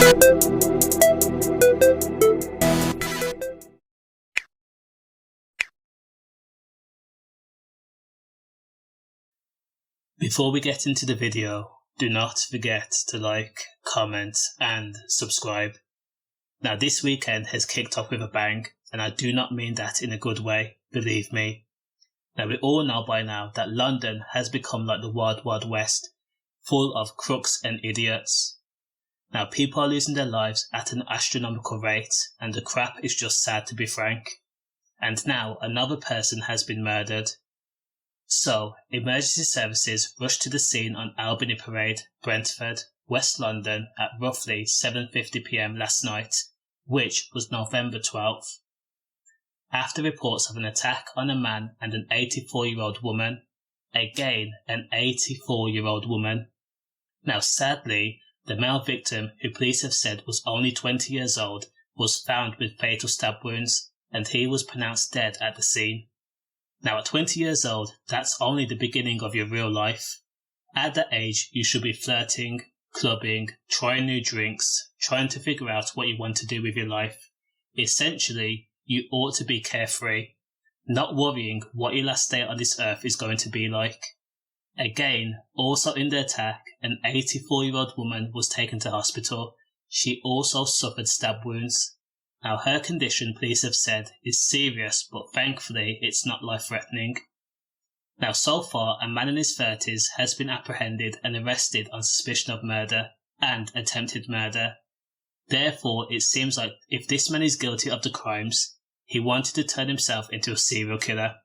Before we get into the video, do not forget to like, comment and subscribe. Now this weekend has kicked off with a bang, and I do not mean that in a good way, believe me. Now we all know by now that London has become like the Wild Wild West, full of crooks and idiots. Now people are losing their lives at an astronomical rate, and the crap is just sad to be frank. And now another person has been murdered. So, emergency services rushed to the scene on Albany Parade, Brentford, West London at roughly 7:50 p.m. last night, which was November 12th. After reports of an attack on a man and an 84-year-old woman, again an 84-year-old woman. Now sadly, the male victim, who police have said was only 20 years old, was found with fatal stab wounds, and he was pronounced dead at the scene. Now at 20 years old, that's only the beginning of your real life. At that age, you should be flirting, clubbing, trying new drinks, trying to figure out what you want to do with your life. Essentially, you ought to be carefree, not worrying what your last day on this earth is going to be like. Again, also in the attack, an 84-year-old woman was taken to hospital. She also suffered stab wounds. Now her condition, police have said, is serious, but thankfully it's not life-threatening. Now so far, a man in his 30s has been apprehended and arrested on suspicion of murder and attempted murder. Therefore, it seems like if this man is guilty of the crimes, he wanted to turn himself into a serial killer.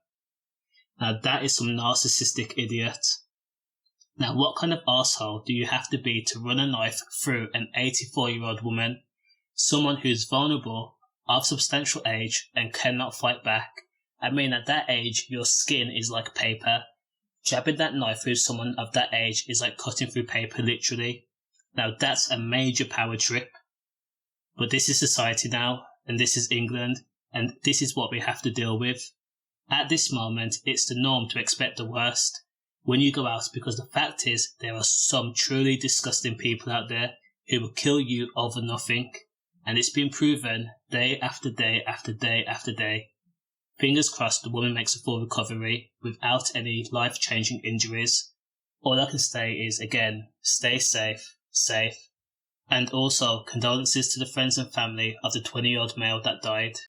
Now that is some narcissistic idiot. Now what kind of arsehole do you have to be to run a knife through an 84-year-old woman? Someone who's vulnerable, of substantial age, and cannot fight back. I mean, at that age, your skin is like paper. Jabbing that knife through someone of that age is like cutting through paper, literally. Now that's a major power trip. But this is society now, and this is England, and this is what we have to deal with. At this moment, it's the norm to expect the worst when you go out, because the fact is, there are some truly disgusting people out there who will kill you over nothing. And it's been proven day after day after day after day. Fingers crossed the woman makes a full recovery without any life-changing injuries. All I can say is, again, stay safe. And also, condolences to the friends and family of the 20-year-old male that died.